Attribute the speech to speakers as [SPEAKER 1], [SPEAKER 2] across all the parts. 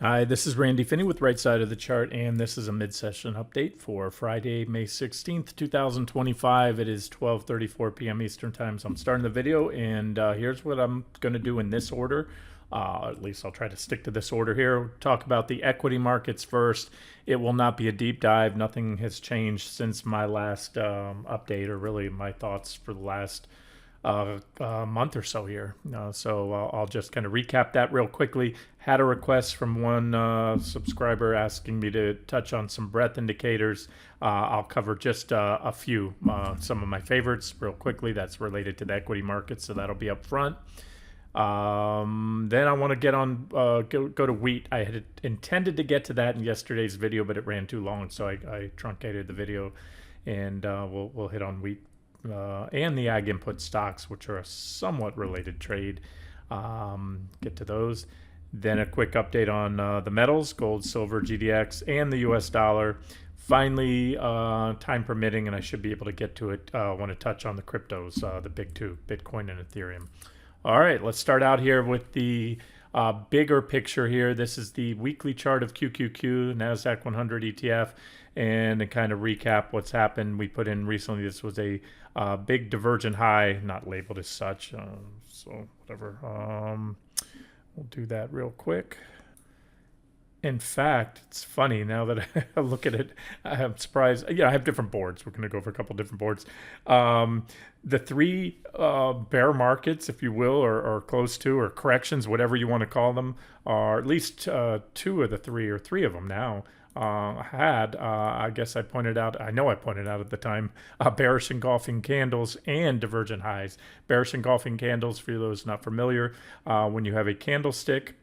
[SPEAKER 1] Hi, this is Randy Finney with Right Side of the Chart, and this is a mid-session update for Friday, May 16th, 2025. It is 12:34 p.m. Eastern Time, so I'm starting the video, and here's what I'm going to do in this order. At least I'll try to stick to this order here. Talk about the equity markets first. It will not be a deep dive. Nothing has changed since my last update, or really my thoughts for the last month or so here. So I'll just kind of recap that real quickly. Had a request from one subscriber asking me to touch on some breadth indicators. I'll cover just a few, some of my favorites real quickly. That's related to the equity market, so that'll be up front. Then I want to get on, go to wheat. I had intended to get to that in yesterday's video, but it ran too long, so I truncated the video, and we'll hit on wheat and the ag input stocks, which are a somewhat related trade. Get to those. Then a quick update on the metals, gold, silver, GDX, and the US dollar. Finally, time permitting, and I should be able to get to it, I want to touch on the cryptos, the big two, Bitcoin and Ethereum. All right, let's start out here with the bigger picture here. This is the weekly chart of QQQ, NASDAQ 100 ETF, and to kind of recap what's happened. We put in recently, this was a big divergent high, not labeled as such, so whatever. We'll do that real quick. In fact, it's funny now that I look at it, I'm surprised. Yeah, I have different boards. We're going to go over a couple different boards. The three bear markets, if you will, or close to, or corrections, whatever you want to call them, are at least two of the three, or three of them now, I guess I pointed out, I know I pointed out at the time, bearish engulfing candles and divergent highs. Bearish engulfing candles, for those not familiar, when you have a candlestick,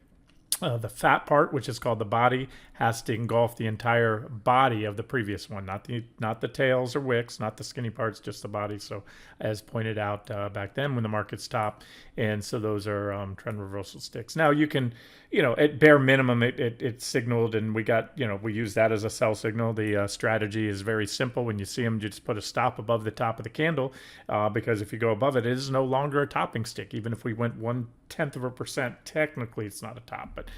[SPEAKER 1] the fat part, which is called the body, has to engulf the entire body of the previous one, not the tails or wicks, not the skinny parts, just the body. So, as pointed out back then when the markets topped, and so those are trend reversal sticks. Now you can, at bare minimum, it signaled, and we got, we use that as a sell signal. The strategy is very simple. When you see them, you just put a stop above the top of the candle, because if you go above it, it is no longer a topping stick. Even if we went 0.1%, technically it's not a top, but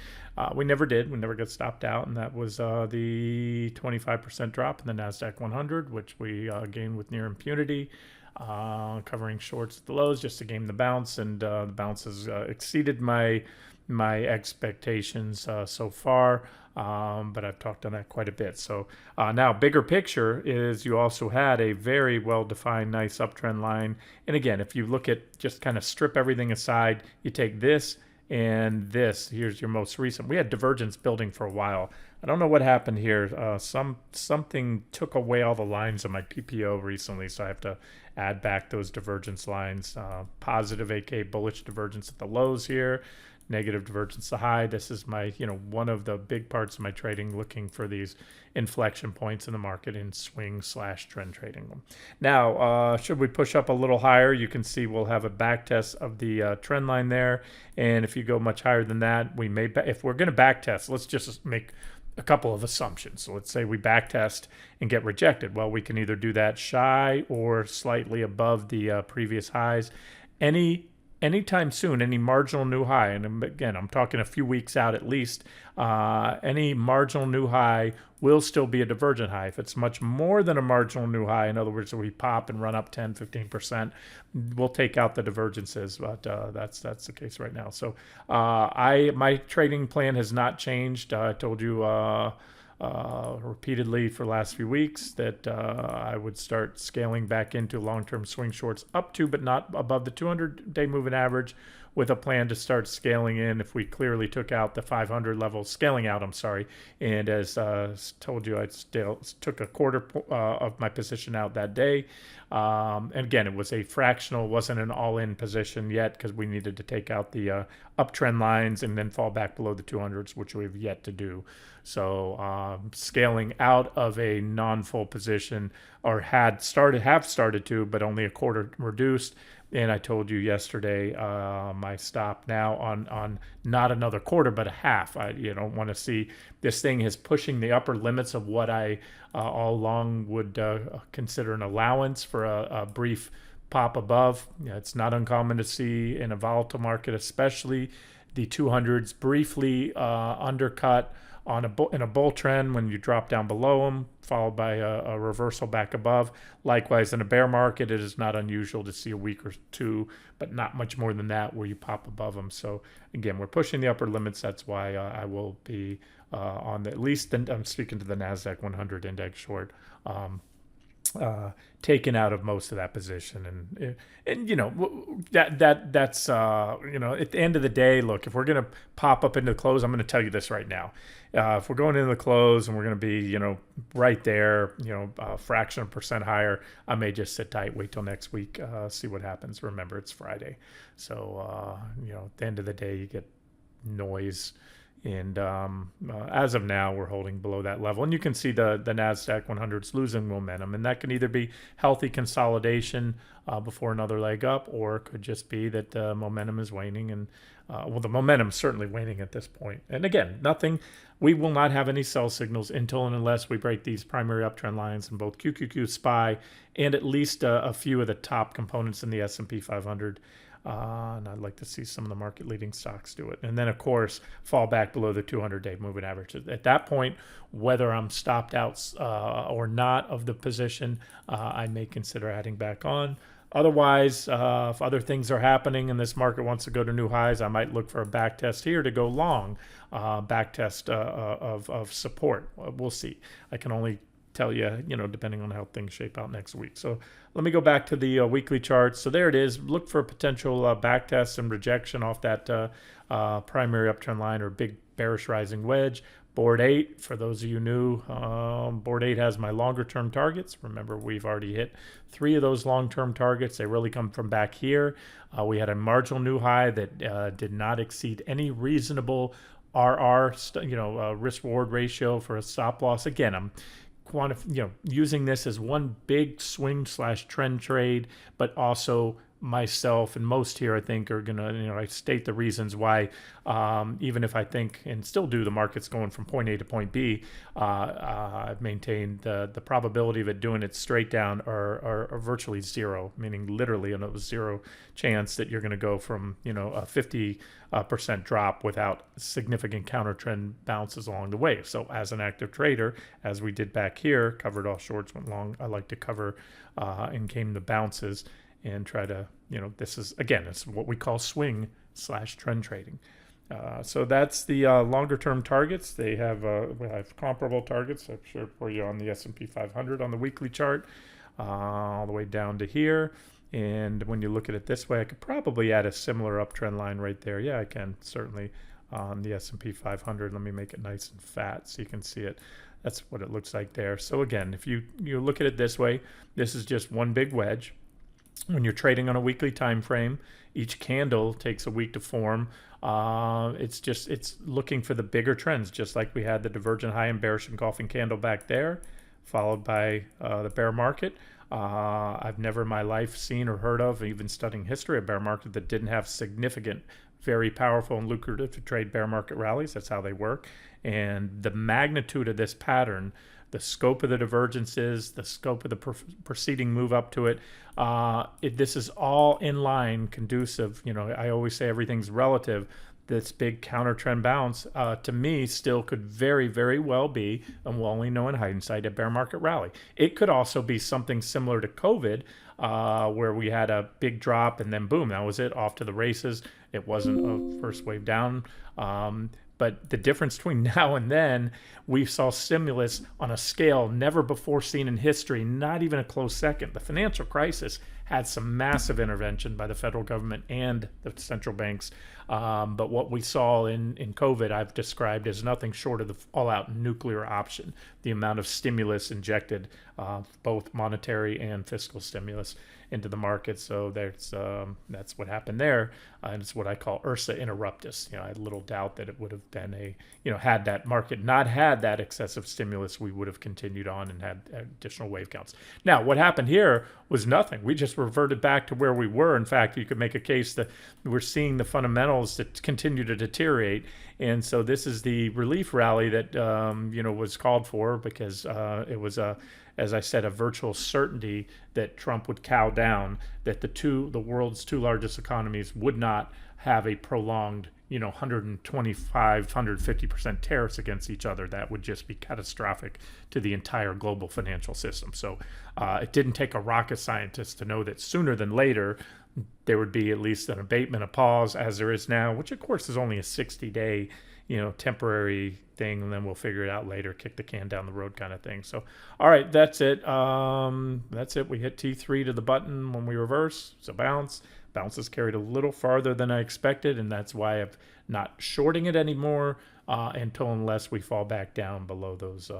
[SPEAKER 1] we never did. We never got stopped out, and that was the 25% drop in the NASDAQ 100, which we gained with near impunity, covering shorts at the lows just to gain the bounce, and the bounce has exceeded my expectations so far, but I've talked on that quite a bit. So now, bigger picture is you also had a very well-defined, nice uptrend line. And again, if you look at, just kind of strip everything aside, you take this and this, here's your most recent. We had divergence building for a while. I don't know what happened here. Something took away all the lines of my PPO recently, so I have to add back those divergence lines. Positive, aka bullish divergence at the lows here. Negative divergence to high. This is my, one of the big parts of my trading, looking for these inflection points in the market in swing/trend trading them. Now, should we push up a little higher, you can see we'll have a back test of the trend line there. And if you go much higher than that, we may, if we're going to back test, let's just make a couple of assumptions. So let's say we back test and get rejected. Well, we can either do that shy or slightly above the previous highs. Anytime soon, any marginal new high, and again, I'm talking a few weeks out at least, any marginal new high will still be a divergent high. If it's much more than a marginal new high, in other words, if we pop and run up 10, 15%, we'll take out the divergences, but that's the case right now. So my trading plan has not changed. I told you repeatedly for the last few weeks that I would start scaling back into long-term swing shorts up to, but not above the 200-day moving average, with a plan to start scaling in if we clearly took out the 500 level, scaling out, I'm sorry. And as told you, I still took a quarter of my position out that day. And again, it was a fractional, wasn't an all-in position yet, because we needed to take out the uptrend lines and then fall back below the 200s, which we've yet to do. So scaling out of a non-full position, or have started to, but only a quarter reduced. And I told you yesterday, my stop now on not another quarter, but a half. I want to see this thing is pushing the upper limits of what I all along would consider an allowance for a brief pop above. It's not uncommon to see in a volatile market, especially the 200s briefly undercut on in a bull trend when you drop down below them, followed by a reversal back above. Likewise, in a bear market, it is not unusual to see a week or two, but not much more than that, where you pop above them. So again, we're pushing the upper limits. That's why I will be on the, at least, I'm speaking to the NASDAQ 100 index short. Taken out of most of that position, and you know that's you know, at the end of the day, look, if we're gonna pop up into the close, I'm gonna tell you this right now. If we're going into the close and we're gonna be, you know, right there, you know, a fraction of a percent higher, I may just sit tight, wait till next week, see what happens. Remember, it's Friday, so you know, at the end of the day, you get noise. And as of now, we're holding below that level. And you can see the NASDAQ 100 is losing momentum. And that can either be healthy consolidation before another leg up, or it could just be that the momentum is waning. And well, the momentum is certainly waning at this point. And again, we will not have any sell signals until and unless we break these primary uptrend lines in both QQQ SPY and at least a few of the top components in the S&P 500. And I'd like to see some of the market leading stocks do it. And then, of course, fall back below the 200-day moving average. At that point, whether I'm stopped out or not of the position, I may consider adding back on. Otherwise, if other things are happening and this market wants to go to new highs, I might look for a back test here to go long, back test of support. We'll see. I can only tell you, you know, depending on how things shape out next week. So let me go back to the weekly charts. So there it is. Look for a potential back test and rejection off that primary uptrend line or big bearish rising wedge. Board 8, for those of you new, Board 8 has my longer term targets. Remember, we've already hit 3 of those long-term targets. They really come from back here. We had a marginal new high that did not exceed any reasonable risk-reward ratio for a stop loss. Again, I'm using this as one big swing / trend trade, but also myself and most here, I think, are going to, I state the reasons why, even if I think and still do the market's going from point A to point B, I've maintained the probability of it doing it straight down are virtually zero, meaning literally a zero chance that you're going to go from, a 50% drop without significant counter trend bounces along the way. So as an active trader, as we did back here, covered all shorts, went long, I like to cover and came the bounces and try to, this is, again, it's what we call swing / trend trading. So that's the longer term targets. We have comparable targets. I've shared for you on the S&P 500 on the weekly chart, all the way down to here. And when you look at it this way, I could probably add a similar uptrend line right there. Yeah, I can certainly on the S&P 500. Let me make it nice and fat so you can see it. That's what it looks like there. So again, if you look at it this way, this is just one big wedge. When you're trading on a weekly time frame, each candle takes a week to form. It's looking for the bigger trends, just like we had the divergent high and bearish engulfing candle back there, followed by the bear market. I've never in my life seen or heard of, even studying history, a bear market that didn't have significant, very powerful and lucrative to trade bear market rallies. That's how they work. And the magnitude of this pattern, the scope of the divergences, the scope of the preceding move up to it, this is all in line, conducive. I always say everything's relative. This big counter trend bounce, to me, still could very, very well be, and we'll only know in hindsight, a bear market rally. It could also be something similar to COVID, where we had a big drop and then boom, that was it, off to the races. It wasn't a first wave down. But the difference between now and then, we saw stimulus on a scale never before seen in history, not even a close second. The financial crisis had some massive intervention by the federal government and the central banks. But what we saw in COVID, I've described as nothing short of the all-out nuclear option. The amount of stimulus injected, both monetary and fiscal stimulus, into the market. So that's what happened there. And it's what I call Ursa interruptus. I had little doubt that it would have been had that market not had that excessive stimulus, we would have continued on and had additional wave counts. Now, what happened here was nothing. We just reverted back to where we were. In fact, you could make a case that we're seeing the fundamentals that continue to deteriorate. And so this is the relief rally that, was called for because it was as I said, a virtual certainty that Trump would cow down, that the world's two largest economies would not have a prolonged, 125, 150% tariffs against each other. That would just be catastrophic to the entire global financial system. So it didn't take a rocket scientist to know that sooner than later there would be at least an abatement, a pause, as there is now, which of course is only a 60-day, temporary thing, and then we'll figure it out later, kick the can down the road kind of thing. So, all right, that's it. That's it. We hit T3 to the button when we reverse. It's a bounce. Bounce is carried a little farther than I expected, and that's why I'm not shorting it anymore unless we fall back down below those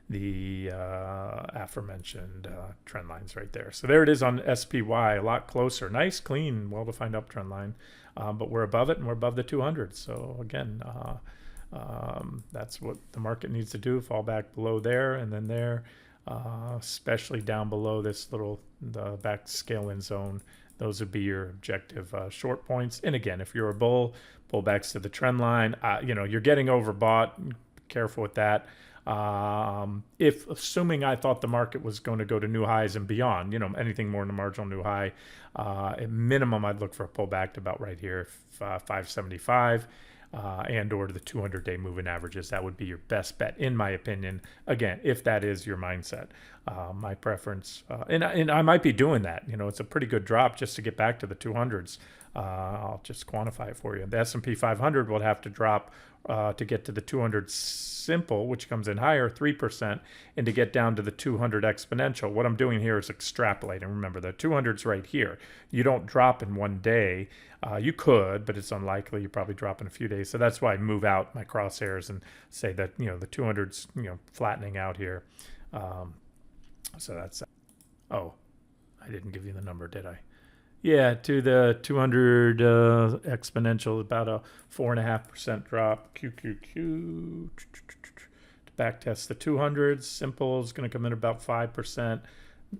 [SPEAKER 1] the aforementioned trend lines right there. So there it is on SPY, a lot closer. Nice, clean, well-defined uptrend line. But we're above it, and we're above the 200. So again, that's what the market needs to do, fall back below there and then there, especially down below this little back scale-in zone. Those would be your objective short points. And again, if you're a bull, pullbacks to the trend line. You're getting overbought. Careful with that. If assuming I thought the market was going to go to new highs and beyond, anything more than a marginal new high, at minimum, I'd look for a pullback to about right here, 575, and or to the 200-day moving averages. That would be your best bet, in my opinion. Again, if that is your mindset, my preference, and I might be doing that. It's a pretty good drop just to get back to the 200s. I'll just quantify it for you. The S&P 500 will have to drop to get to the 200 simple, which comes in higher, 3%, and to get down to the 200 exponential. What I'm doing here is extrapolating. Remember, the 200's right here. You don't drop in one day. You could, but it's unlikely. You probably drop in a few days. So that's why I move out my crosshairs and say that, the 200's, flattening out here. So that's, oh, I didn't give you the number, did I? Yeah, to the 200 exponential, about a 4.5% drop. QQQ to back test the 200s. Simple is going to come in about 5%.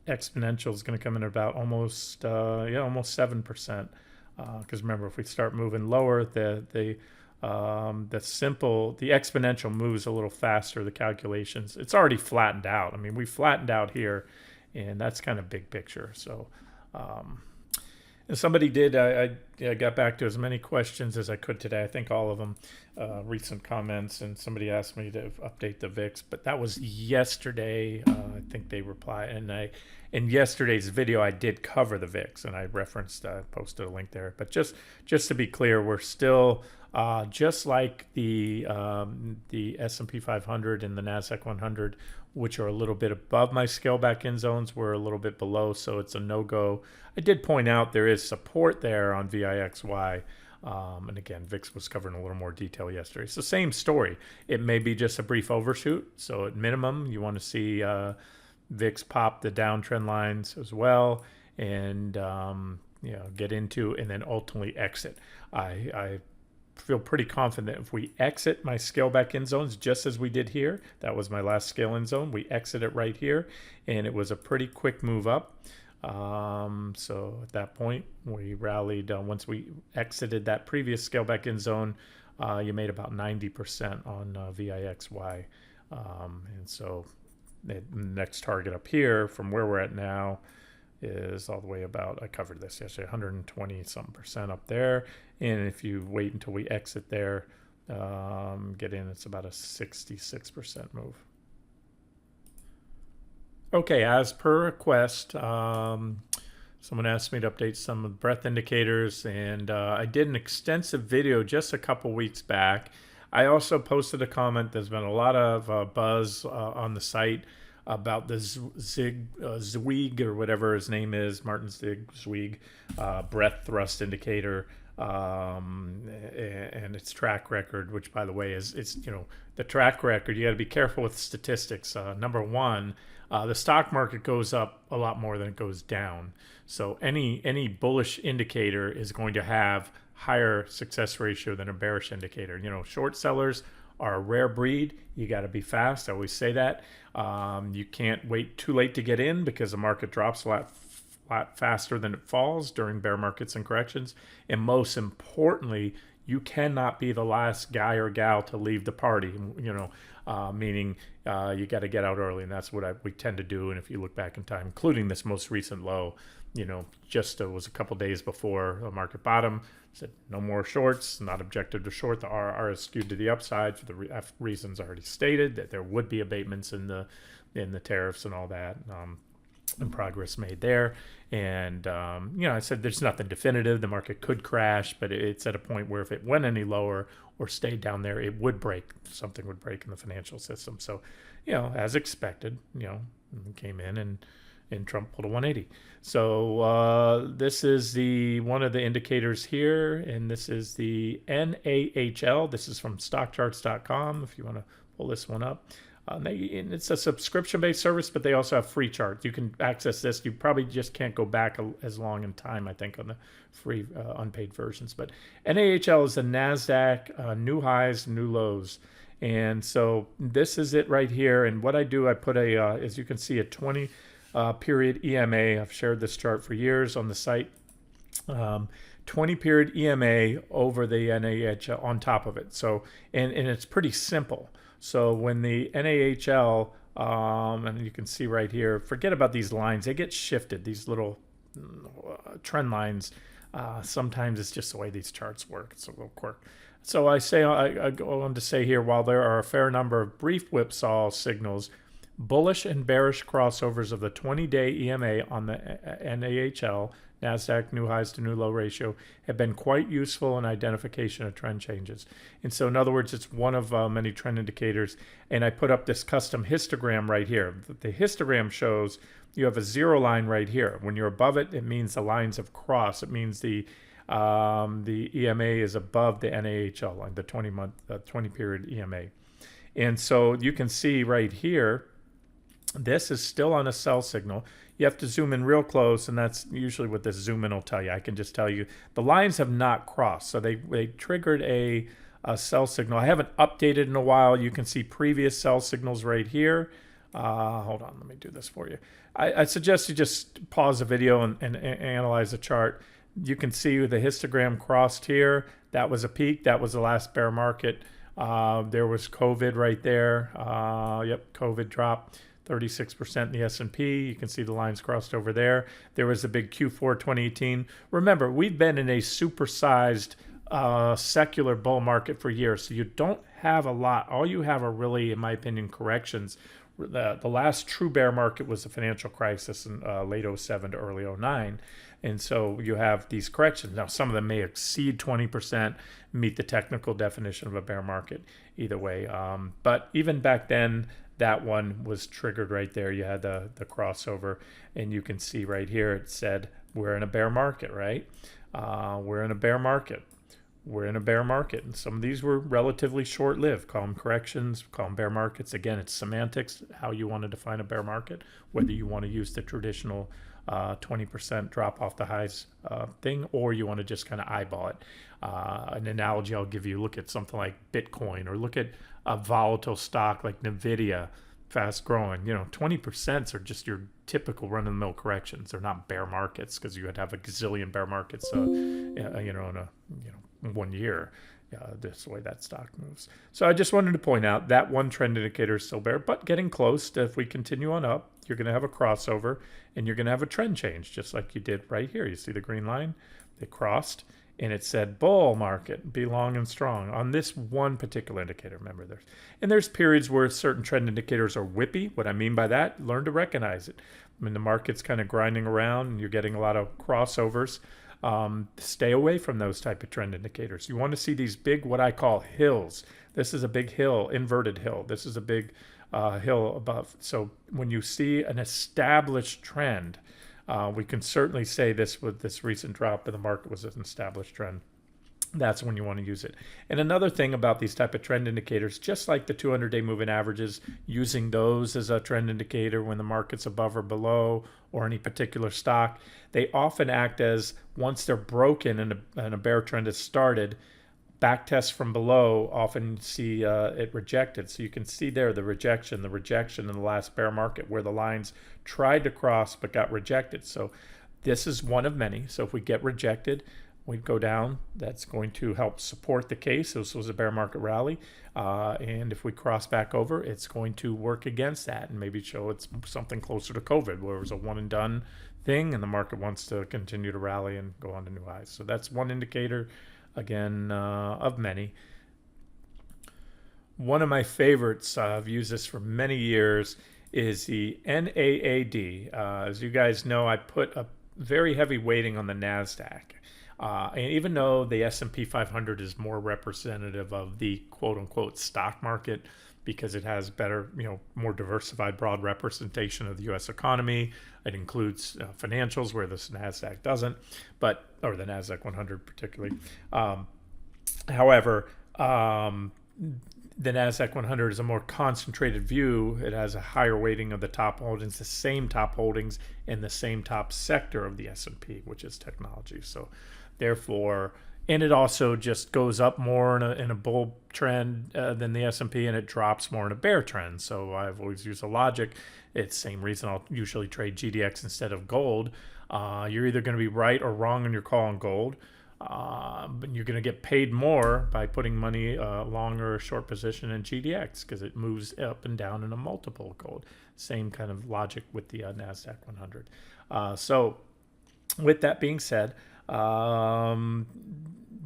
[SPEAKER 1] Exponential is going to come in about almost 7%. Because remember, if we start moving lower, the exponential moves a little faster. The calculations, it's already flattened out. I mean, we flattened out here, and that's kind of big picture. So. And somebody did, I got back to as many questions as I could today. I think all of them, recent comments, and somebody asked me to update the VIX, but that was yesterday. I think they replied, and in yesterday's video, I did cover the VIX, and I referenced, posted a link there. But just to be clear, we're still, just like the S&P 500 and the NASDAQ 100, which are a little bit above my scale back in zones, we're a little bit below, so it's a no-go. I did point out there is support there on VIXY, and again, VIX was covered in a little more detail yesterday. It's the same story. It may be just a brief overshoot, so at minimum, you want to see VIX pop the downtrend lines as well, and get into and then ultimately exit. I feel pretty confident if we exit my scale back in zones just as we did here. That was my last scale in zone. We exit it right here, and it was a pretty quick move up. So at that point, we rallied. Once we exited that previous scale back in zone, you made about 90% on VIXY. And so the next target up here from where we're at now is all the way about, I covered this yesterday, 120 something percent up there. And if you wait until we exit there, get in, it's about a 66% move. Okay, as per request, someone asked me to update some of the breadth indicators, and I did an extensive video just a couple weeks back. I also posted a comment. There's been a lot of buzz on the site about the Zweig, or whatever his name is, Martin Zweig, breadth thrust indicator, and its track record, which, by the way, is the track record. You got to be careful with statistics. Number one, the stock market goes up a lot more than it goes down. So any bullish indicator is going to have higher success ratio than a bearish indicator. Short sellers are a rare breed. You got to be fast. I always say that. You can't wait too late to get in because the market drops a lot faster than it falls during bear markets and corrections. And most importantly, you cannot be the last guy or gal to leave the party, meaning you got to get out early. And that's what we tend to do. And if you look back in time, including this most recent low, just was a couple days before a market bottom, said no more shorts, not objective to short. The RR is skewed to the upside for the reasons already stated, that there would be abatements in the tariffs and all that. And progress made there. And, I said there's nothing definitive. The market could crash, but it's at a point where if it went any lower or stayed down there, it would break. Something would break in the financial system. So, as expected, came in and Trump pulled a 180. So this is one of the indicators here, and this is the NAHL. This is from stockcharts.com if you want to pull this one up. And it's a subscription-based service, but they also have free charts. You can access this. You probably just can't go back as long in time, I think, on the free unpaid versions. But NAHL is the NASDAQ new highs, new lows. And so this is it right here. And what I do, I put as you can see, a 20 period EMA. I've shared this chart for years on the site. 20 period EMA over the NAHL on top of it. So, and it's pretty simple. So when the NAHL, and you can see right here, forget about these lines. They get shifted, these little trend lines. Sometimes it's just the way these charts work. It's a little quirk. So I go on to say here, while there are a fair number of brief whipsaw signals, bullish and bearish crossovers of the 20-day EMA on the NAHL, NASDAQ new highs to new low ratio, have been quite useful in identification of trend changes. And so in other words, it's one of many trend indicators. And I put up this custom histogram right here. The histogram shows you have a zero line right here. When you're above it, it means the lines have crossed. It means the EMA is above the NAHL line, the 20 period EMA. And so you can see right here, this is still on a sell signal. You have to zoom in real close, and that's usually what this zoom in will tell you. I can just tell you the lines have not crossed, so they triggered a sell signal. I haven't updated in a while. You can see previous sell signals right here. Hold on, let me do this for you. I suggest you just pause the video and analyze the chart. You can see the histogram crossed here. That was a peak. That was the last bear market. There was COVID right there. COVID dropped 36% in the S&P. You can see the lines crossed over there. There was a big Q4 2018. Remember, we've been in a supersized secular bull market for years, so you don't have a lot. All you have are really, in my opinion, corrections. The last true bear market was the financial crisis in late 07 to early 09. And so you have these corrections. Now, some of them may exceed 20%, meet the technical definition of a bear market either way. But even back then, that one was triggered right there. You had the crossover, and you can see right here it said, we're in a bear market, right? We're in a bear market. We're in a bear market. And some of these were relatively short-lived. Call them corrections, call them bear markets. Again, it's semantics, how you want to define a bear market, whether you want to use the traditional 20% drop off the highs thing, or you want to just kind of eyeball it. An analogy I'll give you, look at something like Bitcoin, or look at a volatile stock like NVIDIA, fast growing. 20% are just your typical run-of-the-mill corrections. They're not bear markets, because you would have a gazillion bear markets in a 1 year. This way that stock moves. So I just wanted to point out that one trend indicator is still bear, but getting close to, if we continue on up, you're going to have a crossover and you're going to have a trend change, just like you did right here. You see the green line? They crossed and it said bull market, be long and strong on this one particular indicator. Remember, there's periods where certain trend indicators are whippy. What I mean by that, learn to recognize it. When the market's kind of grinding around and you're getting a lot of crossovers, stay away from those type of trend indicators. You want to see these big, what I call hills. This is a big hill, inverted hill. This is a big hill above. So when you see an established trend, we can certainly say this with this recent drop in the market was an established trend. That's when you want to use it. And another thing about these type of trend indicators, just like the 200-day moving averages, using those as a trend indicator when the market's above or below, or any particular stock, they often act as, once they're broken and a bear trend has started, back tests from below often see it rejected. So you can see there the rejection in the last bear market where the lines tried to cross but got rejected. So this is one of many. So if we get rejected, we'd go down. That's going to help support the case. This was a bear market rally. And if we cross back over, it's going to work against that and maybe show it's something closer to COVID, where it was a one and done thing and the market wants to continue to rally and go on to new highs. So that's one indicator, again, of many. One of my favorites, I've used this for many years, is the NAAD. As you guys know, I put a very heavy weighting on the NASDAQ. And even though the S&P 500 is more representative of the quote-unquote stock market because it has better, more diversified, broad representation of the U.S. economy. It includes financials, where this NASDAQ doesn't, or the NASDAQ 100 particularly. However, the NASDAQ 100 is a more concentrated view. It has a higher weighting of the top holdings, the same top holdings in the same top sector of the S&P, which is technology. So therefore, and it also just goes up more in a bull trend than the S&P, and it drops more in a bear trend. So I've always used a logic. It's the same reason I'll usually trade GDX instead of gold. You're either going to be right or wrong on your call on gold. But you're going to get paid more by putting money long or short position in GDX because it moves up and down in a multiple of gold. Same kind of logic with the NASDAQ 100. So with that being said,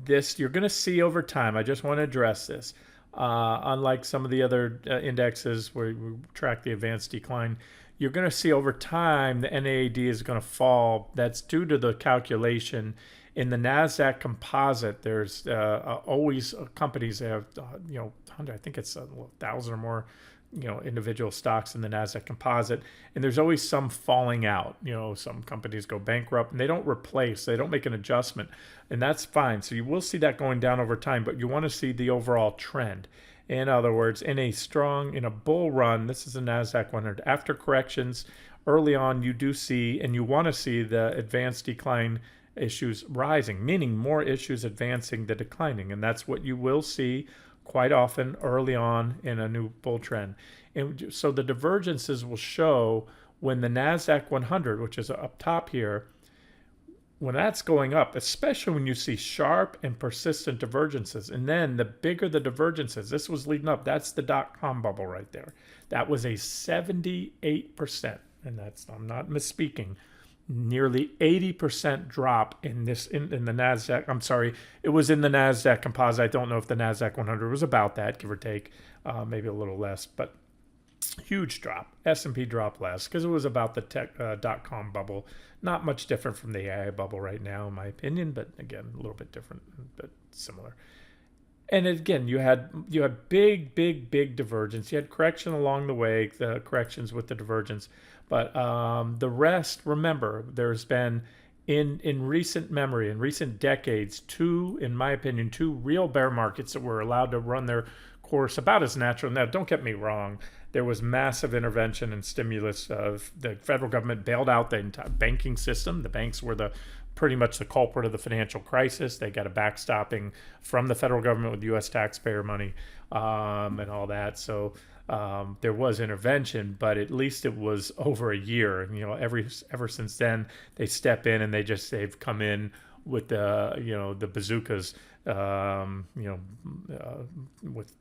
[SPEAKER 1] this you're going to see over time. I just want to address this. Unlike some of the other indexes where we track the advanced decline, you're going to see over time the NAD is going to fall. That's due to the calculation. In the NASDAQ composite, there's always companies that have, 100, I think it's 1,000 or more, individual stocks in the NASDAQ composite. And there's always some falling out. Some companies go bankrupt and they don't replace, they don't make an adjustment. And that's fine. So you will see that going down over time, but you want to see the overall trend. In other words, in a bull run, this is the NASDAQ 100. After corrections, early on, you do see, and you want to see the advanced decline issues rising, meaning more issues advancing than declining. And that's what you will see quite often early on in a new bull trend. And so the divergences will show when the NASDAQ 100, which is up top here, when that's going up, especially when you see sharp and persistent divergences. And then the bigger the divergences, this was leading up, that's the dot-com bubble right there. That was a 78%, and I'm not misspeaking, nearly 80% drop in the NASDAQ. I'm sorry, it was in the NASDAQ composite. I don't know if the NASDAQ 100 was about that, give or take, maybe a little less, but huge drop. S&P dropped less because it was about the dot-com bubble. Not much different from the AI bubble right now, in my opinion, but again, a little bit different, but similar. And again, you had big divergence. You had correction along the way, the corrections with the divergence. But the rest, remember, there's been, in recent memory, in recent decades, in my opinion, two real bear markets that were allowed to run their course about as natural. Now, don't get me wrong. There was massive intervention and stimulus. The federal government bailed out the entire banking system. The banks were pretty much the culprit of the financial crisis. They got a backstopping from the federal government with U.S. taxpayer money and all that. So there was intervention, but at least it was over a year. And, ever since then, they step in and they've come in with the bazookas, with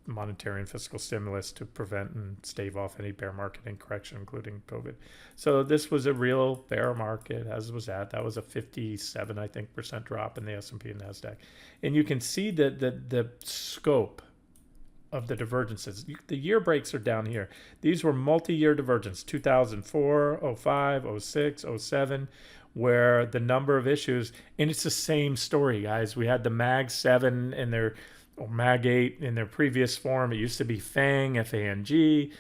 [SPEAKER 1] monetary and fiscal stimulus to prevent and stave off any bear market and correction, including COVID. So this was a real bear market, as was that was a 57, I think, % drop in the S&P and NASDAQ. And you can see that the scope of the divergences. The year breaks are down here. These were multi-year divergence, 2004, 05, 06, 07, where the number of issues, and it's the same story, guys. We had the Mag 7 or Mag 8 in their previous form. It used to be FANG, F-A-N-G.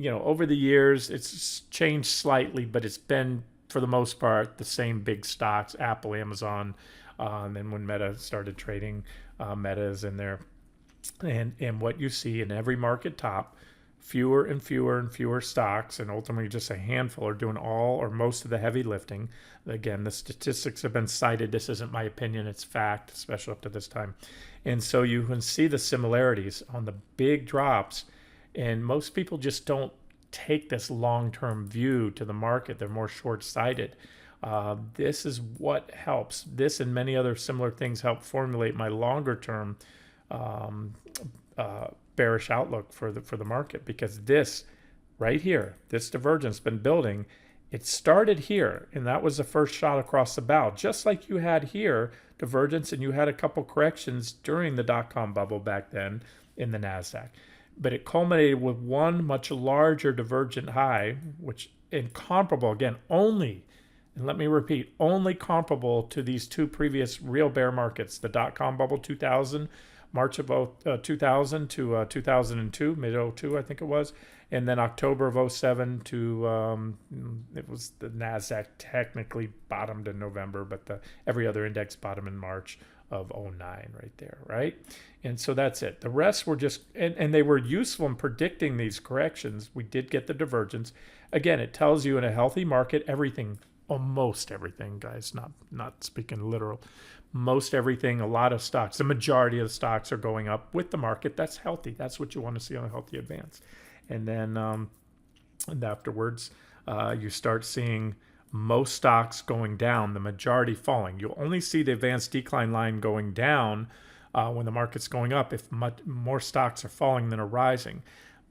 [SPEAKER 1] Over the years, it's changed slightly, but it's been, for the most part, the same big stocks, Apple, Amazon, and then when Meta started trading, Meta is in there. And what you see in every market top, fewer and fewer stocks, and ultimately just a handful are doing all or most of the heavy lifting. Again, the statistics have been cited. This isn't my opinion, it's fact, especially up to this time. And so you can see the similarities on the big drops, and most people just don't take this long-term view to the market. They're more short-sighted. This is what helps. This and many other similar things help formulate my longer term um, bearish outlook for the market, because this right here, this divergence been building. It started here, and that was the first shot across the bow, just like you had here, divergence, and you had a couple corrections during the dot-com bubble back then in the NASDAQ. But it culminated with one much larger divergent high, which incomparable, again, only, and let me repeat, only comparable to these two previous real bear markets, the dot-com bubble 2000, March of 2000 to 2002, mid 02, I think it was. And then October of 07 to, it was the NASDAQ technically bottomed in November, but every other index bottomed in March of 09 right there, right? And so that's it. The rest were just, and they were useful in predicting these corrections. We did get the divergence. Again, it tells you in a healthy market, everything, almost everything, guys, not speaking literal, most everything, a lot of stocks, the majority of the stocks are going up with the market. That's healthy. That's what you want to see on a healthy advance. And then and afterwards, you start seeing most stocks going down, the majority falling. You'll only see the advanced decline line going down when the market's going up if more stocks are falling than are rising.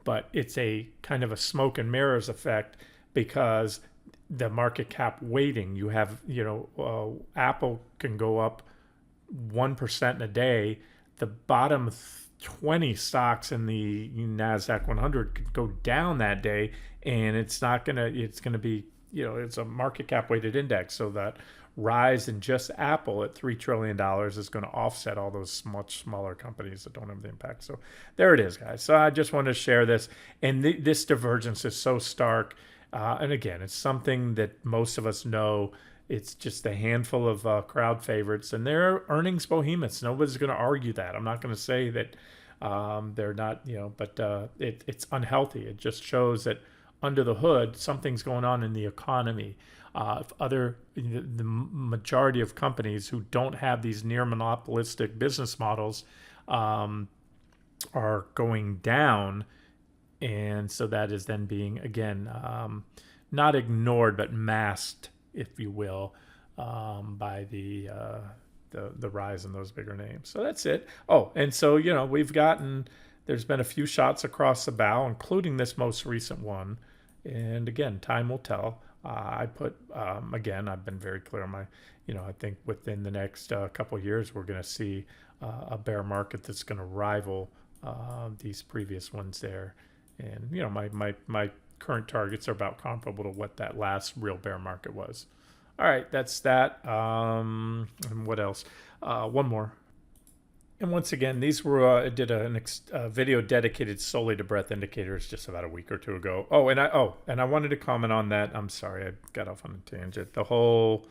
[SPEAKER 1] But it's a kind of a smoke and mirrors effect, because the market cap weighting, you have, Apple can go up 1% in a day. The bottom 20 stocks in the NASDAQ 100 could go down that day, and it's going to be, it's a market cap weighted index. So that rise in just Apple at $3 trillion is going to offset all those much smaller companies that don't have the impact. So there it is, guys. So I just wanted to share this. And this divergence is so stark. And again, it's something that most of us know. It's just a handful of crowd favorites, and they're earnings behemoths. Nobody's going to argue that. I'm not going to say that they're not, but it's unhealthy. It just shows that under the hood, something's going on in the economy. If the majority of companies who don't have these near monopolistic business models are going down, and so that is then being, again, not ignored but masked, if you will, by the rise in those bigger names. So that's it. Oh, and so there's been a few shots across the bow, including this most recent one, and again, time will tell. I put again, I've been very clear on my, I think within the next couple of years we're going to see a bear market that's going to rival these previous ones there. And my current targets are about comparable to what that last real bear market was. All right, that's that. And what else? One more. And once again, these were I did a video dedicated solely to breadth indicators just about a week or two ago. And I wanted to comment on that. I'm sorry, I got off on a tangent. The whole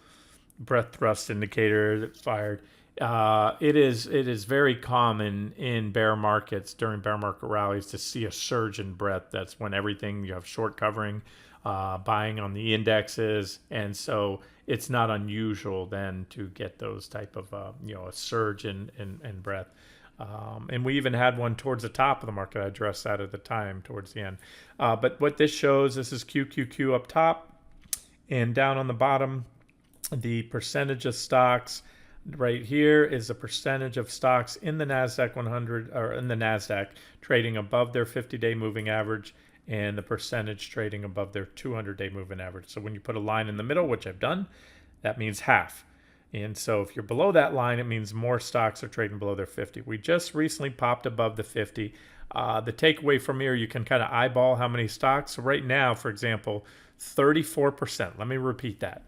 [SPEAKER 1] breadth thrust indicator that fired. It is very common in bear markets, during bear market rallies, to see a surge in breadth. That's when you have short covering, buying on the indexes, and so it's not unusual then to get those type of a surge in breadth. And we even had one towards the top of the market. I addressed that at the time towards the end. But what this shows, this is QQQ up top, and down on the bottom, the percentage of stocks. Right here is the percentage of stocks in the NASDAQ 100, or in the NASDAQ, trading above their 50-day moving average, and the percentage trading above their 200-day moving average. So when you put a line in the middle, which I've done, that means half. And so if you're below that line, it means more stocks are trading below their 50. We just recently popped above the 50. The takeaway from here, you can kind of eyeball how many stocks. So right now, for example, 34%. Let me repeat that.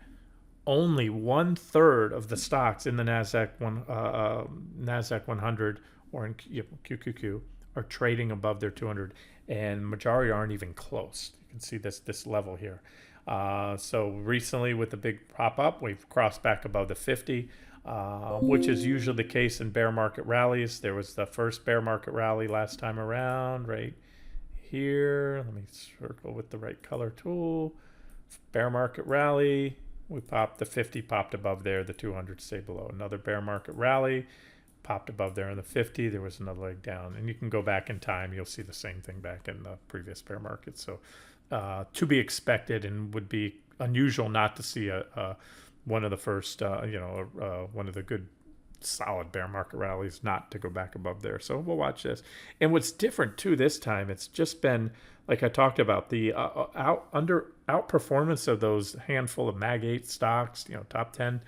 [SPEAKER 1] Only 1/3 of the stocks in the NASDAQ 100 or in QQQ are trading above their 200, and majority aren't even close. You can see this level here. So recently, with the big pop up, we've crossed back above the 50, which is usually the case in bear market rallies. There was the first bear market rally last time around, right here. Let me circle with the right color tool. Bear market rally. We popped the 50, popped above there, the 200 stayed below. Another bear market rally, popped above there in the 50, there was another leg down. And you can go back in time, you'll see the same thing back in the previous bear market. So to be expected, and would be unusual not to see one of the first, one of the good solid bear market rallies not to go back above there. So we'll watch this. And what's different too this time, it's just been like I talked about, the outperformance of those handful of Mag 8 stocks, top 10,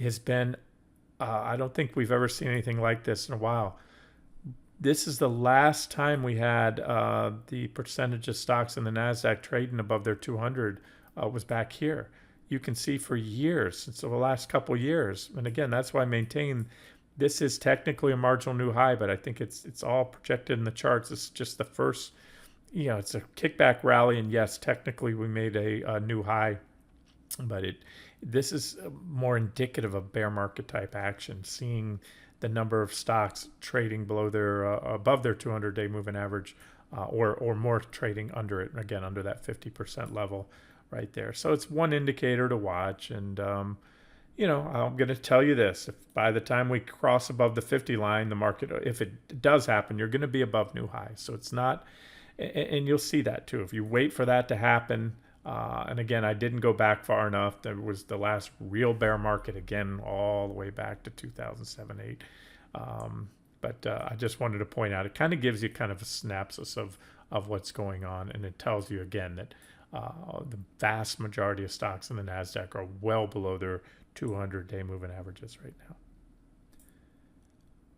[SPEAKER 1] has been I don't think we've ever seen anything like this in a while. This is the last time we had the percentage of stocks in the NASDAQ trading above their 200 was back here. You can see for years, since the last couple years. And again, that's why I maintain this is technically a marginal new high, but I think it's all projected in the charts. It's just the first, it's a kickback rally. And yes, technically we made a new high, but this is more indicative of bear market type action, seeing the number of stocks trading below their above their 200-day moving average, or more trading under it, again under that 50% level right there. So it's one indicator to watch. And I'm going to tell you this: if by the time we cross above the 50 line, the market, if it does happen, you're going to be above new highs. So it's not, and you'll see that too if you wait for that to happen. And again, I didn't go back far enough. There was the last real bear market, again, all the way back to 2007-8. But I just wanted to point out, it kind of gives you kind of a synopsis of what's going on. And it tells you, again, that the vast majority of stocks in the NASDAQ are well below their 200-day moving averages right now.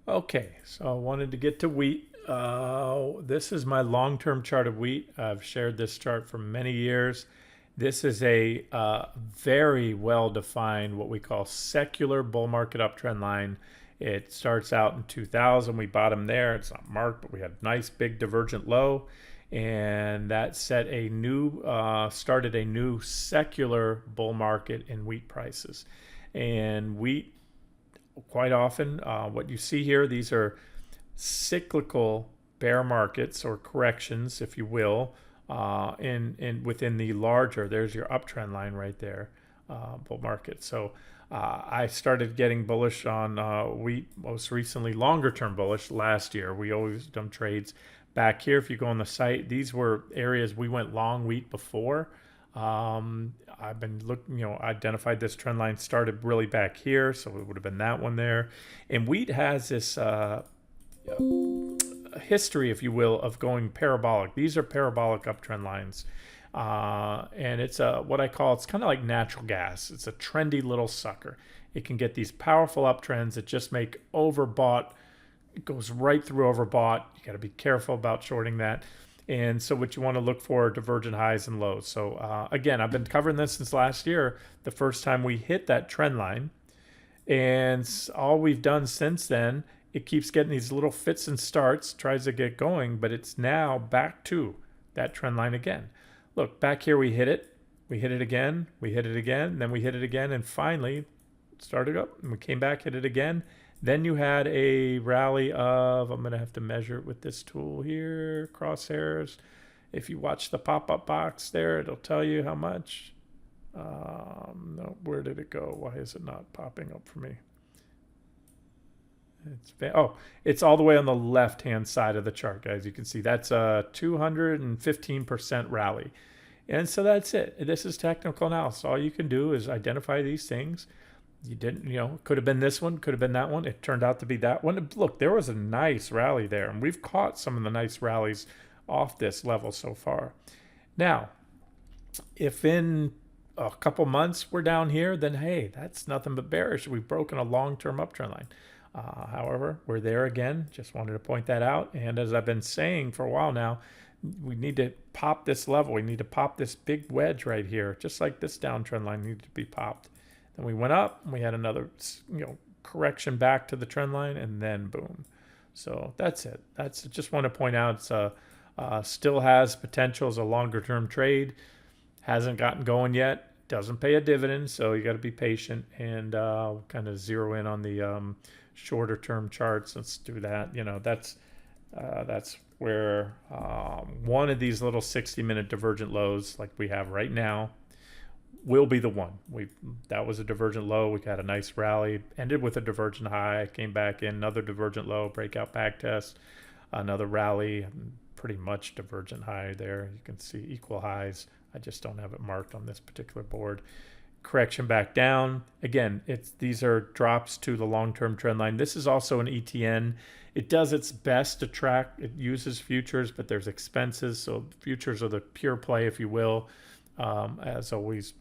[SPEAKER 1] Okay, so I wanted to get to wheat. This is my long-term chart of wheat. I've shared this chart for many years. This is a very well-defined, what we call secular bull market uptrend line. It starts out in 2000. We bottomed there. It's not marked, but we had a nice big divergent low, and that set a new, started a new secular bull market in wheat prices. And wheat, quite often, what you see here, these are cyclical bear markets or corrections, if you will, within the larger, there's your uptrend line right there, bull market. So I started getting bullish on wheat, most recently longer term bullish last year. We always done trades back here. If you go on the site, these were areas we went long wheat before. I've been looking, identified this trend line started really back here, so it would have been that one there. And wheat has this history, if you will, of going parabolic. These are parabolic uptrend lines. And it's what I call, it's kind of like natural gas. It's a trendy little sucker. It can get these powerful uptrends that just make overbought. It goes right through overbought. You got to be careful about shorting that. And so what you want to look for are divergent highs and lows. So again, I've been covering this since last year, the first time we hit that trend line. And all we've done since then, it keeps getting these little fits and starts, tries to get going, but it's now back to that trend line again. Look, back here we hit it again, we hit it again, then we hit it again, and finally it started up, and we came back, hit it again. Then you had a rally of, I'm going to have to measure it with this tool here, crosshairs. If you watch the pop-up box there, it'll tell you how much. No, where did it go? Why is it not popping up for me? It's all the way on the left-hand side of the chart, guys. You can see that's a 215% rally. And so that's it. This is technical analysis. All you can do is identify these things. You didn't, could have been this one, could have been that one. It turned out to be that one. Look, there was a nice rally there, and we've caught some of the nice rallies off this level so far. Now, if in a couple months we're down here, then hey, that's nothing but bearish. We've broken a long-term uptrend line. However, we're there again. Just wanted to point that out. And as I've been saying for a while now, we need to pop this level. We need to pop this big wedge right here, just like this downtrend line needed to be popped. Then we went up, and we had another, correction back to the trend line, and then boom. So that's it. Just want to point out it's still has potential as a longer-term trade. Hasn't gotten going yet. Doesn't pay a dividend, so you got to be patient and kind of zero in on the shorter-term charts. Let's do that. That's where one of these little 60-minute divergent lows, like we have right now, will be the one. That was a divergent low. We got a nice rally, ended with a divergent high, came back in, another divergent low, breakout back test, another rally, pretty much divergent high there. You can see equal highs, I just don't have it marked on this particular board. Correction back down. Again, these are drops to the long-term trend line. This is also an ETN. It does its best to track. It uses futures, but there's expenses. So futures are the pure play, if you will, as always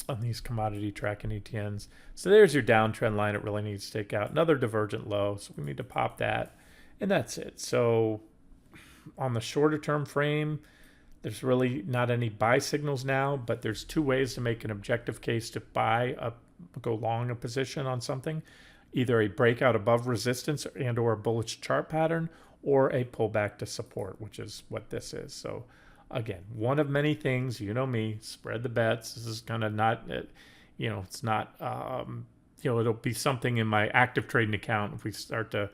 [SPEAKER 1] on these commodity tracking ETNs. So there's your downtrend line. It really needs to take out another divergent low. So we need to pop that, and that's it. So on the shorter term frame, there's really not any buy signals now, but there's two ways to make an objective case to go long a position on something: either a breakout above resistance and or a bullish chart pattern, or a pullback to support, which is what this is. So again, one of many things. You know me, spread the bets. This is kind of not, it's not, it'll be something in my active trading account if we start to,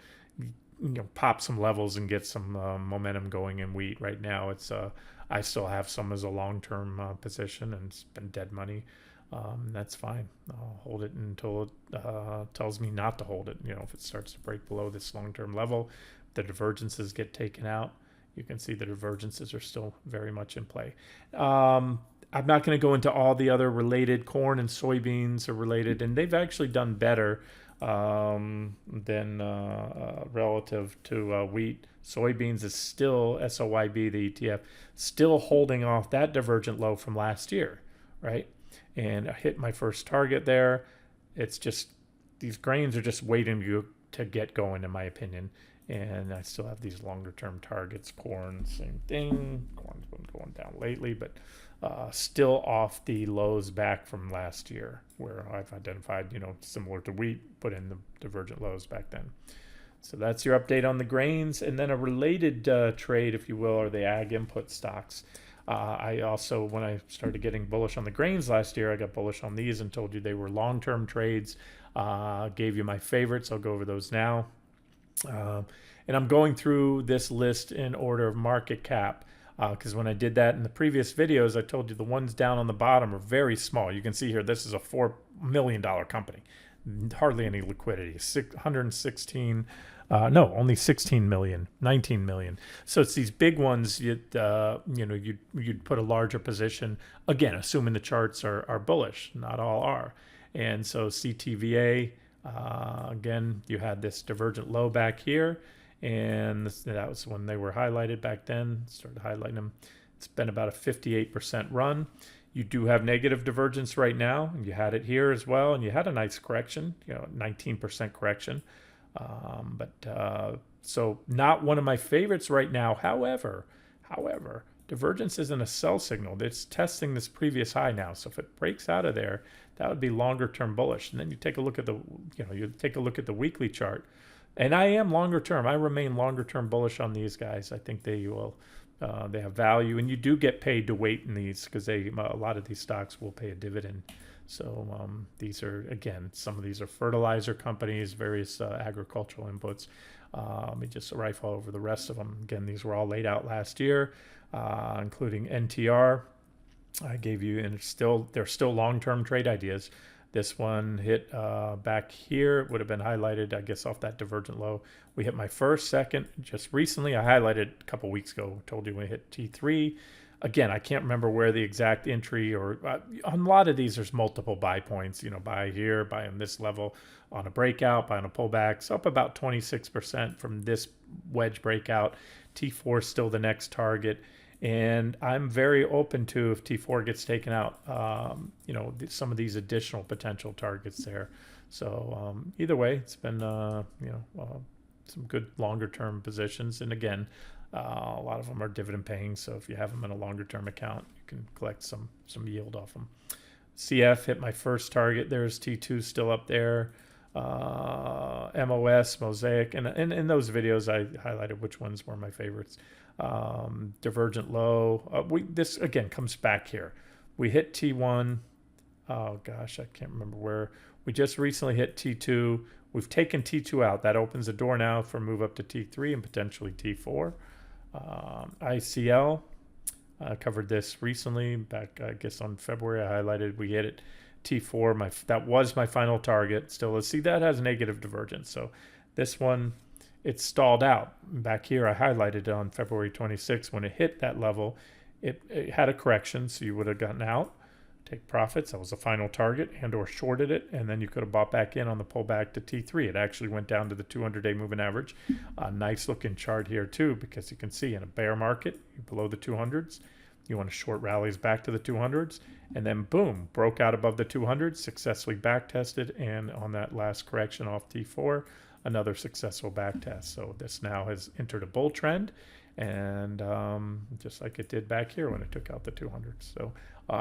[SPEAKER 1] pop some levels and get some momentum going in wheat. Right now, I still have some as a long-term position, and it's been dead money. That's fine. I'll hold it until it tells me not to hold it. If it starts to break below this long-term level, the divergences get taken out. You can see the divergences are still very much in play. I'm not going to go into all the other related. Corn and soybeans are related, and they've actually done better than relative to wheat. Soybeans is still, SOYB, the ETF, still holding off that divergent low from last year, right? And I hit my first target there. It's just, these grains are just waiting to get going, in my opinion. And I still have these longer term targets. Corn, same thing. Corn's been going down lately, but still off the lows back from last year, where I've identified, similar to wheat, put in the divergent lows back then. So that's your update on the grains. And then a related trade, if you will, are the ag input stocks. I also, when I started getting bullish on the grains last year, I got bullish on these and told you they were long-term trades. Gave you my favorites. I'll go over those now. And I'm going through this list in order of market cap, because when I did that in the previous videos, I told you the ones down on the bottom are very small. You can see here, this is a $4 million company. Hardly any liquidity. 116, only 16 million, 19 million. So it's these big ones. You'd put a larger position, again, assuming the charts are bullish. Not all are. And so CTVA, again, you had this divergent low back here, and that was when they were highlighted back then. Started highlighting them. It's been about a 58% run. You do have negative divergence right now, and you had it here as well, and you had a nice correction, 19% correction. So not one of my favorites right now. However, divergence isn't a sell signal. It's testing this previous high now. So if it breaks out of there, that would be longer term bullish. And then you take a look at the weekly chart. And I am longer term. I remain longer term bullish on these guys. I think they will. They have value, and you do get paid to wait in these, because a lot of these stocks will pay a dividend. So these are, again, some of these are fertilizer companies, various agricultural inputs. Let me just rifle over the rest of them. Again, these were all laid out last year, including NTR. I gave you, and they're still long-term trade ideas. This one hit back here. It would have been highlighted, I guess, off that divergent low. We hit my first, second, just recently. I highlighted a couple weeks ago. Told you we hit T3. Again, I can't remember where the exact entry, or on a lot of these, there's multiple buy points. Buy here, buy on this level, on a breakout, buy on a pullback. It's up about 26% from this wedge breakout. T4 is still the next target. And I'm very open to, if T4 gets taken out, some of these additional potential targets there. So either way, it's been, some good longer term positions. And again, a lot of them are dividend paying. So if you have them in a longer term account, you can collect some yield off them. CF hit my first target. There's T2 still up there. MOS, Mosaic. And in those videos, I highlighted which ones were my favorites. Divergent low. This again comes back here. We hit T1. Oh gosh, I can't remember where. We just recently hit T2. We've taken T2 out. That opens the door now for move up to T3 and potentially T4. ICL, I covered this recently back, I guess, on February. I highlighted we hit it T4. That was my final target. Still, let's see, that has negative divergence. So this one, it's stalled out. Back here, I highlighted it on February 26th when it hit that level. It had a correction, so you would have gotten out, take profits. That was the final target, and or shorted it, and then you could have bought back in on the pullback to T3. It actually went down to the 200-day moving average. A nice looking chart here too, because you can see in a bear market, below the 200s, you want to short rallies back to the 200s, and then boom, broke out above the 200s, successfully back tested, and on that last correction off T4, another successful back test. So this now has entered a bull trend, and just like it did back here when it took out the 200s. So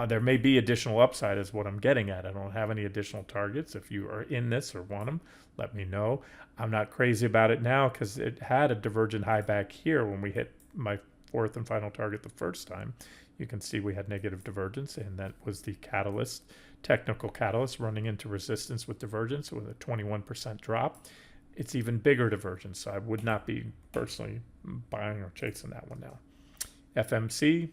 [SPEAKER 1] there may be additional upside is what I'm getting at. I don't have any additional targets. If you are in this or want them, let me know. I'm not crazy about it now because it had a divergent high back here when we hit my fourth and final target the first time. You can see we had negative divergence, and that was the catalyst, technical catalyst, running into resistance with divergence with a 21% drop. It's even bigger divergence, so I would not be personally buying or chasing that one now. FMC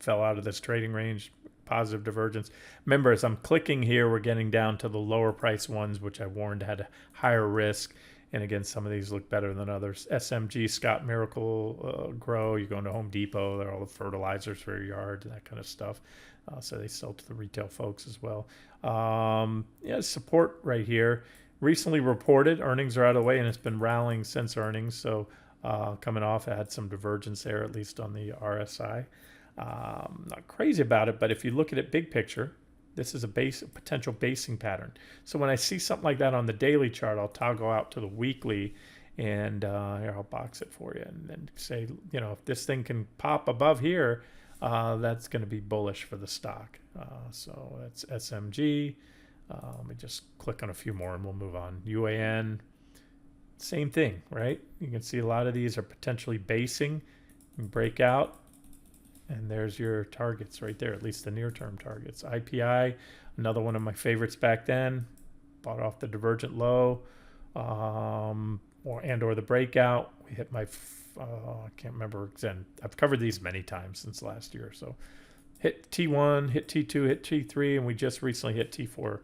[SPEAKER 1] fell out of this trading range, positive divergence. Remember, as I'm clicking here, we're getting down to the lower price ones, which I warned had a higher risk. And again, some of these look better than others. SMG, Scott Miracle, Grow. You go into Home Depot, they're all the fertilizers for your yard, that kind of stuff. So they sell to the retail folks as well. Yeah, support right here. Recently reported, earnings are out of the way, and it's been rallying since earnings. So coming off, it had some divergence there, at least on the RSI. Not crazy about it, but if you look at it big picture, this is a potential basing pattern. So when I see something like that on the daily chart, I'll toggle out to the weekly, and here, I'll box it for you and then say, you know, if this thing can pop above here, that's going to be bullish for the stock. So that's SMG. Let me just click on a few more and we'll move on. UAN, same thing, right? You can see a lot of these are potentially basing and break out. And there's your targets right there, at least the near-term targets. IPI, another one of my favorites back then. Bought off the divergent low or the breakout. We hit my, I can't remember. I've covered these many times since last year. So hit T1, hit T2, hit T3, and we just recently hit T4.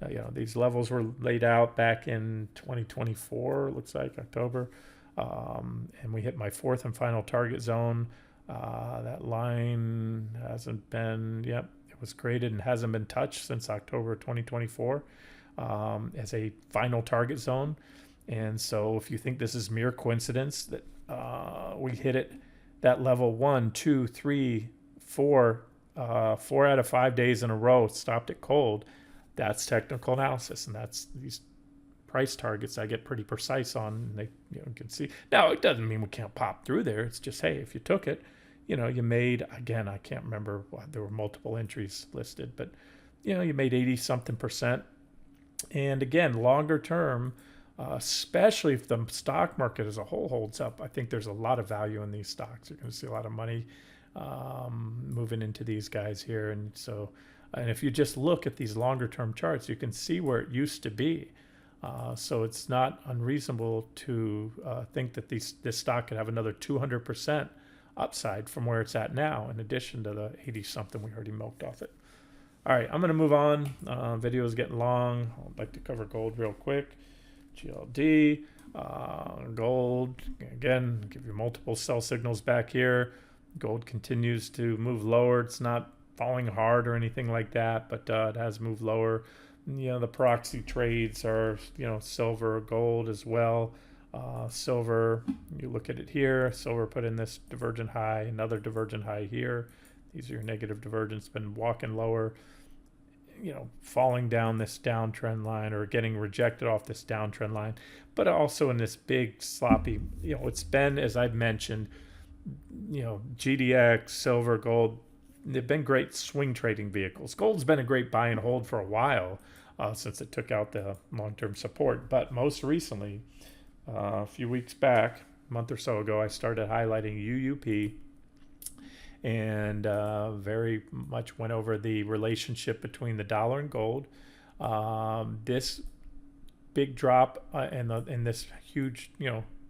[SPEAKER 1] You know, these levels were laid out back in 2024, it looks like, October. And we hit my fourth and final target zone. That line hasn't been, it was created and hasn't been touched since October 2024 as a final target zone. And so if you think this is mere coincidence that we hit it, that level 1, 2, 3, 4, 4 out of 5 days in a row, stopped it cold, that's technical analysis. And that's these price targets I get pretty precise on. And they, you can see. Now, it doesn't mean we can't pop through there. It's just, hey, if you took it, you made, again, I can't remember, there were multiple entries listed, but, you made 80-something%. And again, longer term, especially if the stock market as a whole holds up, I think there's a lot of value in these stocks. You're going to see a lot of money moving into these guys here. And so, and if you just look at these longer term charts, you can see where it used to be. So it's not unreasonable to think that this stock could have another 200% upside from where it's at now, in addition to the 80-something we already milked off it. All right, I'm going to move on. Video is getting long. I'd like to cover gold real quick. GLD, gold, again, give you multiple sell signals back here. Gold continues to move lower. It's not falling hard or anything like that, but it has moved lower. The proxy trades are, silver, gold as well. Silver, you look at it here, silver put in this divergent high, another divergent high here. These are your negative divergence, been walking lower, falling down this downtrend line or getting rejected off this downtrend line, but also in this big sloppy, it's been, as I've mentioned, GDX, silver, gold, they've been great swing trading vehicles. Gold's been a great buy and hold for a while since it took out the long-term support, but most recently, a few weeks back, a month or so ago, I started highlighting UUP and very much went over the relationship between the dollar and gold. This big drop in this huge,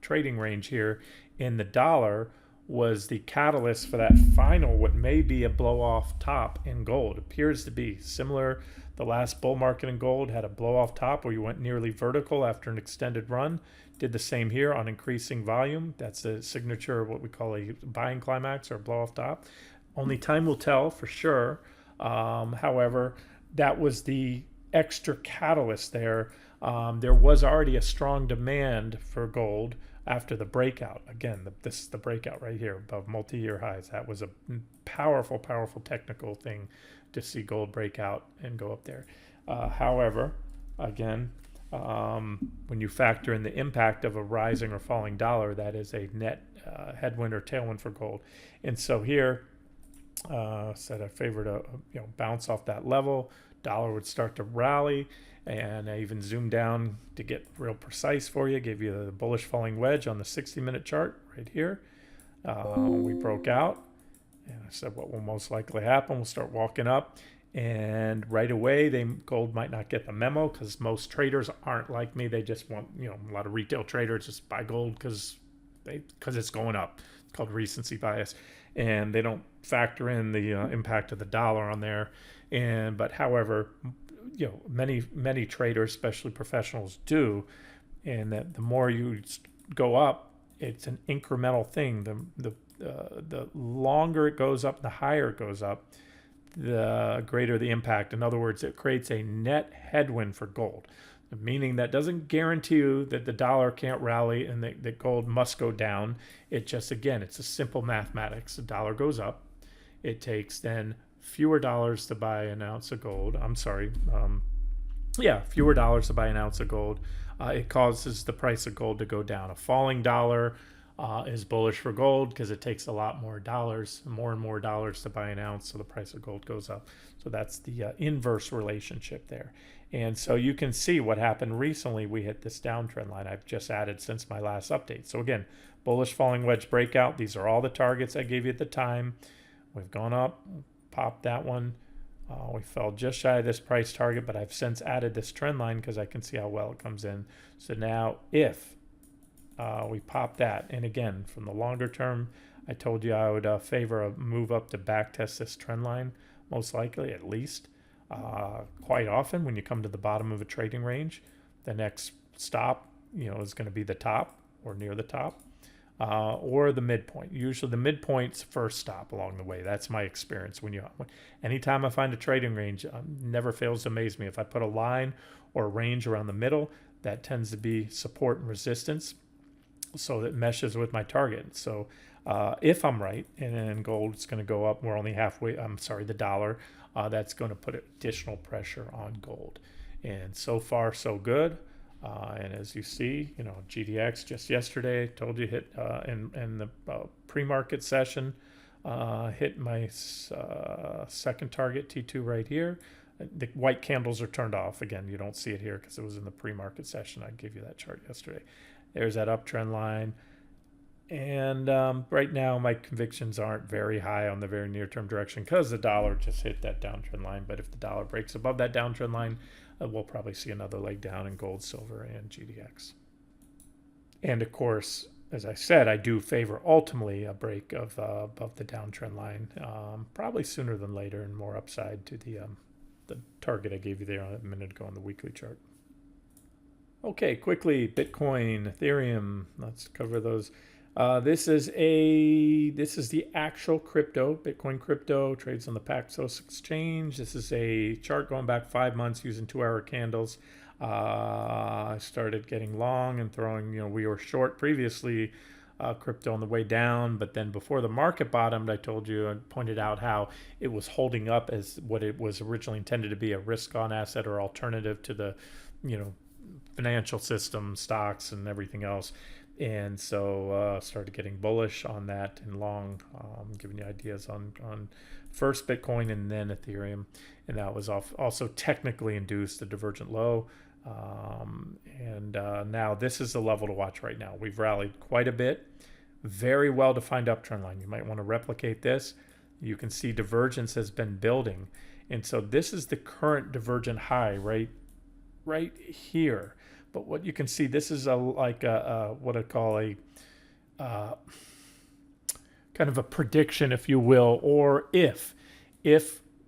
[SPEAKER 1] trading range here in the dollar was the catalyst for that final, what may be a blow off top in gold. Appears to be similar. The last bull market in gold had a blow off top where you went nearly vertical after an extended run. Did the same here on increasing volume. That's the signature of what we call a buying climax or blow off top. Only time will tell for sure. However, that was the extra catalyst there. There was already a strong demand for gold after the breakout. Again, this is the breakout right here above multi-year highs. That was a powerful, powerful technical thing to see gold break out and go up there. However, again, when you factor in the impact of a rising or falling dollar, that is a net headwind or tailwind for gold. And so here, said I favored a bounce off that level. Dollar would start to rally, and I even zoomed down to get real precise for you. Gave you the bullish falling wedge on the 60-minute chart right here. We broke out, and I said what will most likely happen. We'll start walking up, and right away, gold might not get the memo because most traders aren't like me. They just want, a lot of retail traders just buy gold because it's going up. It's called recency bias, and they don't factor in the impact of the dollar on there. But however, many traders, especially professionals, do, and that the more you go up, it's an incremental thing. The longer it goes up, the higher it goes up, the greater the impact. In other words, it creates a net headwind for gold, meaning that doesn't guarantee you that the dollar can't rally and that gold must go down. It just, again, it's a simple mathematics. The dollar goes up. It takes then fewer dollars to buy an ounce of gold. Fewer dollars to buy an ounce of gold. It causes the price of gold to go down. A falling dollar is bullish for gold because it takes a lot more dollars, more and more dollars to buy an ounce, so the price of gold goes up. So that's the inverse relationship there. And so you can see what happened recently. We hit this downtrend line I've just added since my last update. So again, bullish falling wedge breakout. These are all the targets I gave you at the time. We've gone up, popped that one. We fell just shy of this price target, but I've since added this trend line because I can see how well it comes in. So now if we pop that, and again, from the longer term, I told you I would favor a move up to back test this trend line, most likely, at least. Quite often when you come to the bottom of a trading range, the next stop, is going to be the top or near the top, or the midpoint. Usually the midpoint's first stop along the way. That's my experience. Anytime I find a trading range, never fails to amaze me. If I put a line or a range around the middle, that tends to be support and resistance, so that meshes with my target. So if I'm right, and then gold's going to go up, we're only halfway, the dollar, that's going to put additional pressure on gold. And so far, so good. And as you see, GDX just yesterday, told you hit in the pre-market session, hit my second target, T2 right here. The white candles are turned off. Again, you don't see it here because it was in the pre-market session. I gave you that chart yesterday. There's that uptrend line. And right now, my convictions aren't very high on the very near-term direction because the dollar just hit that downtrend line. But if the dollar breaks above that downtrend line, we'll probably see another leg down in gold, silver, and GDX. And of course, as I said, I do favor ultimately a break of above the downtrend line, probably sooner than later, and more upside to the target I gave you there a minute ago on the weekly chart. Okay, quickly, Bitcoin, Ethereum, let's cover those. This is the actual crypto. Bitcoin crypto trades on the Paxos exchange. This is a chart going back 5 months using 2-hour candles. I started getting long and throwing, we were short previously crypto on the way down, but then before the market bottomed, I told you and pointed out how it was holding up as what it was originally intended to be, a risk-on asset or alternative to the, financial system, stocks, and everything else. And so started getting bullish on that and long, giving you ideas on first Bitcoin and then Ethereum. And that was also technically induced, a divergent low. Now this is the level to watch right now. We've rallied quite a bit. Very well-defined uptrend line. You might want to replicate this. You can see divergence has been building. And so this is the current divergent high right here. But what you can see, this is what I call a kind of a prediction, if you will, or if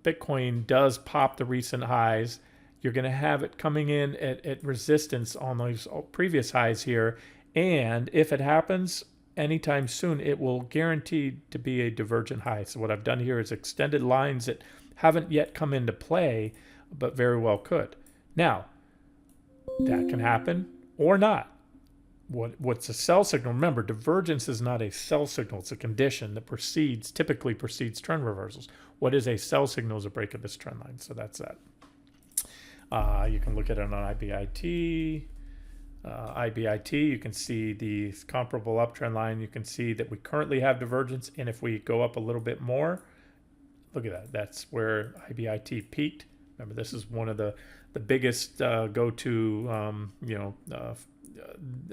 [SPEAKER 1] Bitcoin does pop the recent highs, you're going to have it coming in at resistance on those previous highs here. And if it happens, anytime soon, it will guarantee to be a divergent high. So what I've done here is extended lines that haven't yet come into play, but very well could. Now, that can happen or not. What's a sell signal? Remember, divergence is not a sell signal. It's a condition that typically precedes trend reversals. What is a sell signal? Is a break of this trend line. So that's that. You can look at it on IBIT. IBIT, you can see the comparable uptrend line. You can see that we currently have divergence, and if we go up a little bit more, look at that. That's where IBIT peaked. Remember, this is one of the biggest go-to,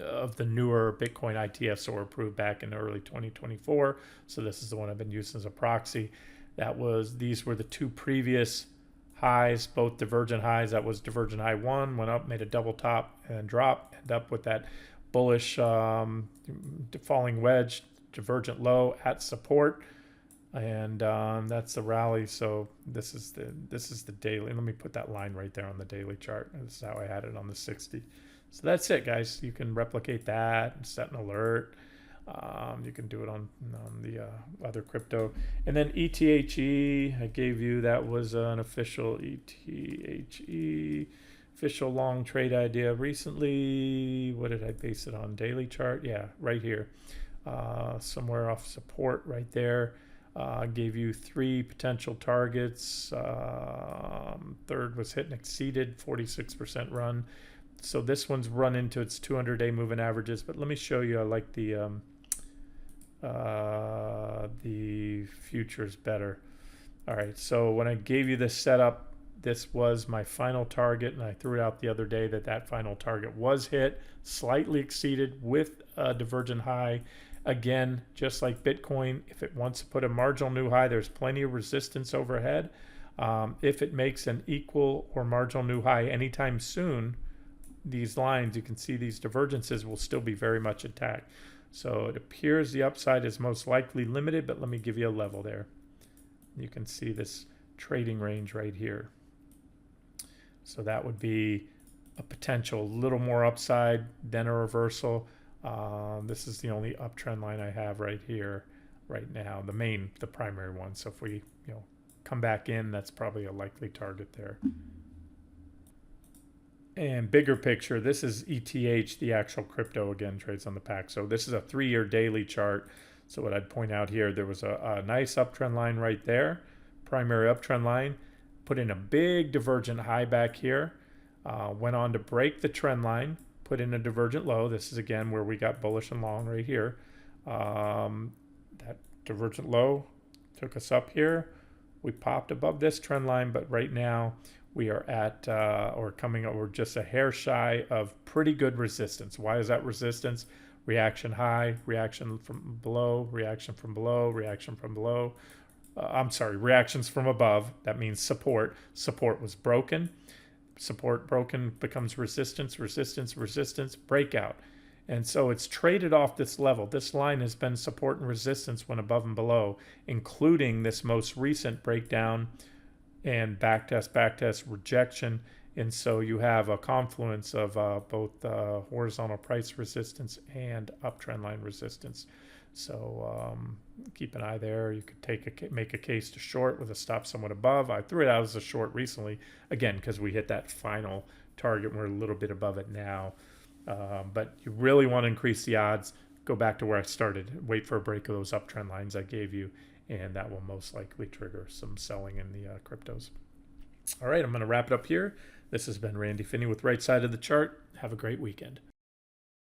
[SPEAKER 1] of the newer Bitcoin ITFs that were approved back in early 2024. So this is the one I've been using as a proxy. These were the two previous highs, both divergent highs. That was divergent high 1, went up, made a double top and drop, end up with that bullish falling wedge, divergent low at support, and that's the rally. So this is the daily. Let me put that line right there on the daily chart. This is how I had it on the 60. So that's it, guys. You can replicate that and set an alert. You can do it on the other crypto. And then ETHE, I gave you, that was an official ETHE, official long trade idea recently. What did I base it on? Daily chart? Yeah, right here. Somewhere off support right there. Gave you 3 potential targets. Third was hit and exceeded, 46% run. So this one's run into its 200-day moving averages, but let me show you. I like the futures better. All right, so when I gave you this setup, this was my final target, and I threw it out the other day that final target was hit, slightly exceeded with a divergent high. Again, just like Bitcoin, if it wants to put a marginal new high, there's plenty of resistance overhead. If it makes an equal or marginal new high anytime soon, these lines, you can see these divergences will still be very much intact. So it appears the upside is most likely limited, but let me give you a level there. You can see this trading range right here. So that would be a potential little more upside, then a reversal. This is the only uptrend line I have right here, right now, the primary one. So if we come back in, that's probably a likely target there. And bigger picture, this is ETH, the actual crypto, again, trades on the pack. So this is a 3-year daily chart. So what I'd point out here, there was a nice uptrend line right there, primary uptrend line, put in a big divergent high back here, went on to break the trend line, put in a divergent low. This is, again, where we got bullish and long right here. That divergent low took us up here. We popped above this trend line, but right now, we are at we're just a hair shy of pretty good resistance. Why is that resistance? Reaction high, reaction from below, reaction from below, reaction from below. Reactions from above. That means support. Support was broken. Support broken becomes resistance, resistance, resistance, breakout. And so it's traded off this level. This line has been support and resistance when above and below, including this most recent breakdown and backtest, rejection. And so you have a confluence of both horizontal price resistance and uptrend line resistance. So keep an eye there. You could make a case to short with a stop somewhat above. I threw it out as a short recently, again, because we hit that final target. We're a little bit above it now. But you really want to increase the odds. Go back to where I started. Wait for a break of those uptrend lines I gave you, and that will most likely trigger some selling in the cryptos. All right, I'm going to wrap it up here. This has been Randy Finney with Right Side of the Chart. Have a great weekend.